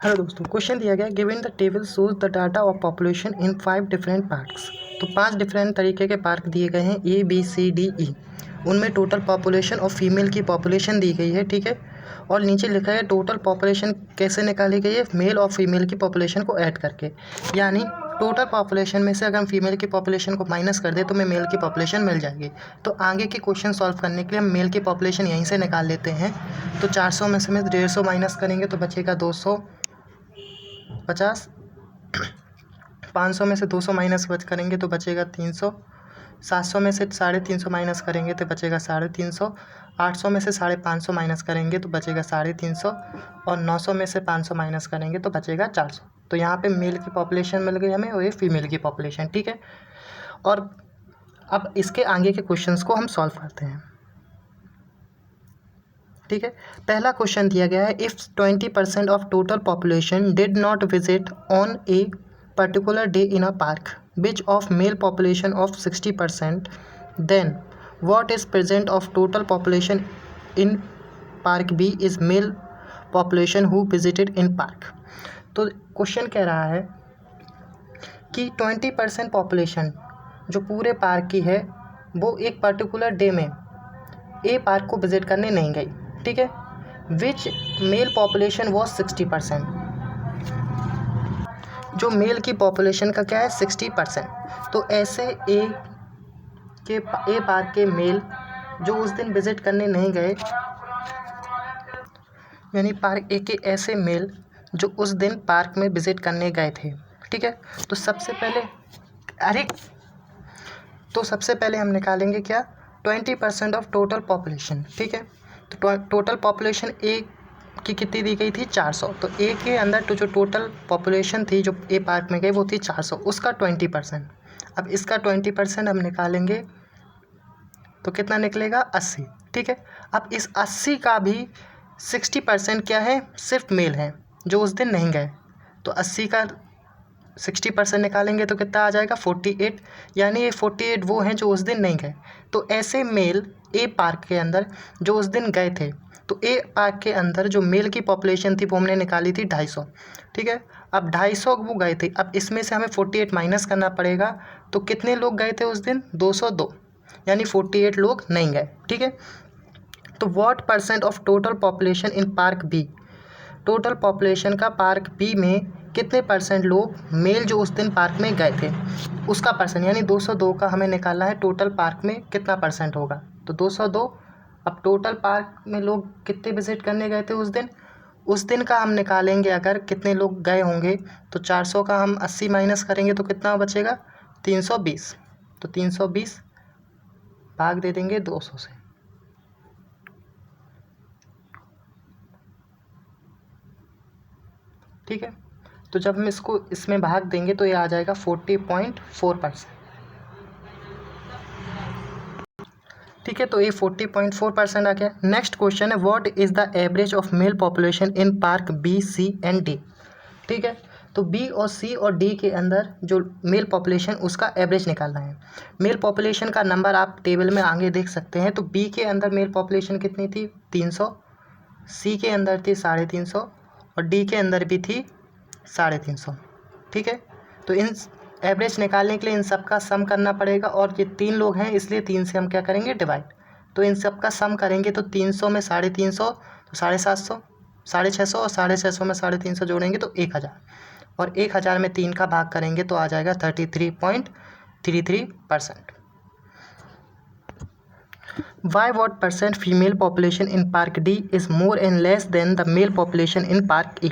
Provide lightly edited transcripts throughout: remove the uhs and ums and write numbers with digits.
Hello दोस्तों, question दिया गया given the table shows the data of population in 5 different parks. तो 5 different तरीके के पार्क दिए गए हैं ABCDE। उनमें टोटल पॉपुलेशन और फीमेल की पॉपुलेशन दी गई है, ठीक है। और नीचे लिखा है टोटल पॉपुलेशन कैसे निकाली गई है, मेल और फीमेल की पॉपुलेशन को ऐड करके। यानी टोटल पॉपुलेशन में से अगर हम फीमेल की पॉपुलेशन को माइनस कर दे तो हमें मेल की पॉपुलेशन मिल जाएगी। तो आगे के क्वेश्चन सॉल्व करने के लिए हम मेल की पॉपुलेशन यहीं से निकाल लेते हैं। तो 400 में से 150 माइनस करेंगे तो बचेगा 250। 500 में से 200 माइनस करेंगे तो बचेगा 300। 700 में से 350 माइनस करेंगे तो बचेगा 350। 800 में से 550 माइनस करेंगे तो बचेगा 350। और 900 में से 500 माइनस करेंगे तो बचेगा 400। तो यहाँ पे मेल की पॉपुलेशन मिल गई हमें और ये फीमेल की पॉपुलेशन, ठीक है। और अब इसके आगे के क्वेश्चंस को हम सॉल्व करते हैं, ठीक है। पहला क्वेश्चन दिया गया है if 20% of total population did not visit on a particular day in a park which of male population of 60%, then what is present of total population in park B is male population who visited in park. तो question कह रहा है कि 20% population जो पूरे park की है वो एक पर्टिकुलर डे में ए पार्क को विजिट करने नहीं गई, ठीक है। विच मेल पॉपुलेशन वॉज 60%। जो मेल की पॉपुलेशन का क्या है 60%। तो ऐसे ए पार्क के मेल जो उस दिन विजिट करने नहीं गए, यानी पार्क ए के ऐसे मेल जो उस दिन पार्क में विजिट करने गए थे, ठीक है। तो सबसे पहले हम निकालेंगे क्या 20% ऑफ टोटल पॉपुलेशन, ठीक है। तो टोटल पॉपुलेशन ए की कितनी दी गई थी 400। तो ए के अंदर तो जो टोटल पॉपुलेशन थी जो ए पार्क में गई वो थी 400, उसका 20%। अब इसका 20% हम निकालेंगे तो कितना निकलेगा 80, ठीक है। अब इस 80 का भी 60% क्या है, सिर्फ मेल है जो उस दिन नहीं गए। तो 80 का 60% निकालेंगे तो कितना आ जाएगा 48। यानी ये 48 वो हैं जो उस दिन नहीं गए। तो ऐसे मेल ए पार्क के अंदर जो उस दिन गए थे, तो ए पार्क के अंदर जो मेल की पॉपुलेशन थी वो हमने निकाली थी 250, ठीक है। अब 250 वो गए थे, अब इसमें से हमें 48 माइनस करना पड़ेगा। तो कितने लोग गए थे उस दिन 202, यानी 48 लोग नहीं गए, ठीक है। तो what percent of total population in park B, total population का पार्क बी में कितने परसेंट लोग मेल जो उस दिन पार्क में गए थे उसका परसेंट, यानी 202 का हमें निकालना है टोटल पार्क में कितना परसेंट होगा। तो 202। अब टोटल पार्क में लोग कितने विजिट करने गए थे उस दिन का हम निकालेंगे। अगर कितने लोग गए होंगे तो 400 का हम 80 माइनस करेंगे तो कितना बचेगा 320। तो 320 भाग दे देंगे 200 से, ठीक है। तो जब हम इसको इसमें भाग देंगे तो ये आ जाएगा 40.4%, ठीक है। तो ये 40.4% आ गया। नेक्स्ट क्वेश्चन है what is the average of male population in park B C and D, ठीक है। तो बी और सी और डी के अंदर जो मेल पॉपुलेशन उसका एवरेज निकालना है। मेल पॉपुलेशन का नंबर आप टेबल में आगे देख सकते हैं। तो बी के अंदर मेल पॉपुलेशन कितनी थी 300, सी के अंदर थी 350 और डी के अंदर भी थी 350, ठीक है। तो इन एवरेज निकालने के लिए इन सब का सम करना पड़ेगा और ये 3 लोग हैं इसलिए 3 से हम क्या करेंगे डिवाइड। तो इन सब का सम करेंगे तो 300 में 350 तो 750, 650 और 650 में 350 जोड़ेंगे तो 1000 और 1000 में 3 का भाग करेंगे तो आ जाएगा 33.33%। Why what percent female population in park D is more and less than the male population in park A.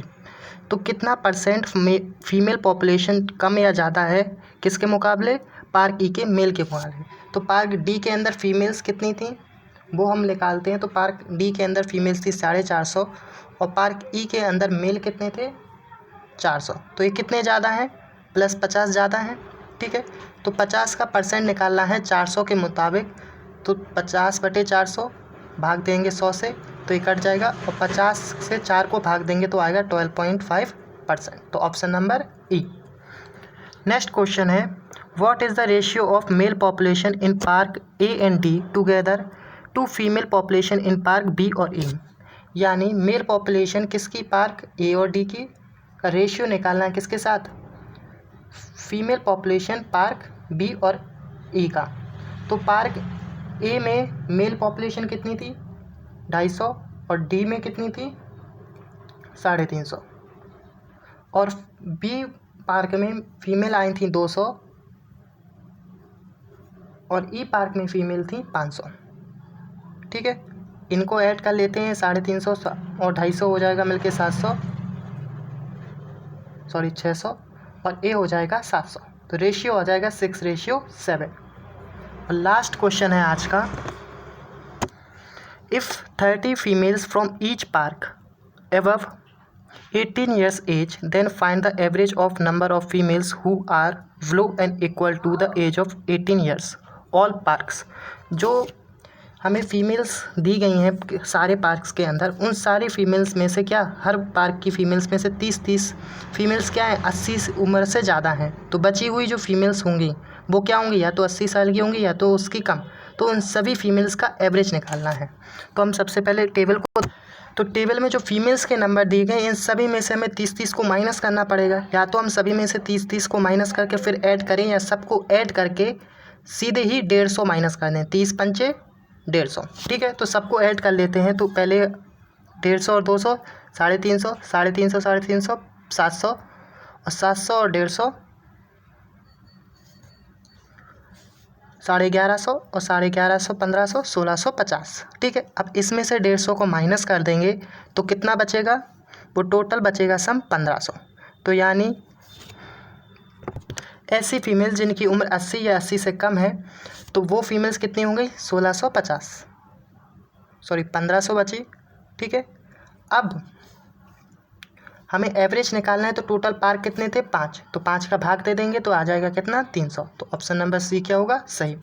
तो कितना परसेंट फीमेल पॉपुलेशन कम या ज़्यादा है किसके मुकाबले, पार्क ई के मेल के मुकाबले। तो पार्क डी के अंदर फीमेल्स कितनी थी वो हम निकालते हैं। तो पार्क डी के अंदर फीमेल्स थी 450 और पार्क ई के अंदर मेल कितने थे 400। तो ये कितने ज़्यादा हैं +50 ज़्यादा हैं, ठीक है। तो 50 का परसेंट निकालना है 400 के मुताबिक। तो 50/400 भाग देंगे 100 से तो ये कट जाएगा और 50 से 4 को भाग देंगे तो आएगा 12.5%। तो option number E. Next question है what is the ratio of male population in park A and D together to female population in park B और ए। यानी मेल पॉपुलेशन किसकी पार्क ए और डी की का रेशियो निकालना है किसके साथ, फीमेल पॉपुलेशन पार्क बी और ए का। तो पार्क ए में मेल पॉपुलेशन कितनी थी 250 और डी में कितनी थी 350 और बी पार्क में फीमेल आई थी 200 और ई पार्क में फीमेल थी 500। ठीक है, इनको ऐड कर लेते हैं 350 और 250 हो जाएगा मिलके 600 और ए हो जाएगा 700। तो रेशियो हो जाएगा 6:7। और लास्ट क्वेश्चन है आज का, if 30 females from each park above 18 years age, then find the average of number of females who are below and equal to the age of 18 years all parks। जो हमें females दी गई हैं सारे parks के अंदर, उन सारे फीमेल्स में से क्या हर पार्क की फीमेल्स में से 30 फीमेल्स क्या है 80 उम्र से ज़्यादा हैं। तो बची हुई जो फीमेल्स होंगी वो क्या होंगी, या तो 80 साल की होंगी या तो उसकी कम। तो उन सभी फीमेल्स का एवरेज निकालना है। तो हम सबसे पहले टेबल में जो फीमेल्स के नंबर दिए गए इन सभी में से हमें 30 को माइनस करना पड़ेगा। या तो हम सभी में से 30 को माइनस करके फिर ऐड करें, या सबको ऐड करके सीधे ही 150 माइनस कर दें। 30 पंचे 150। ठीक है, तो सबको ऐड कर लेते हैं। तो पहले 150 और 200 350, 350 350 700 और 700 और 150 1150 और 1150 1500 1650। ठीक है, अब इसमें से 150 को माइनस कर देंगे तो कितना बचेगा, वो टोटल बचेगा सम 1500। तो यानी ऐसी फीमेल जिनकी उम्र 80 या 80 से कम है तो वो फीमेल्स कितनी होंगी 1500 बची। ठीक है, अब हमें एवरेज निकालना है। तो टोटल पार्क कितने थे 5, तो 5 का भाग दे देंगे तो आ जाएगा कितना 300। तो ऑप्शन नंबर सी क्या होगा सही।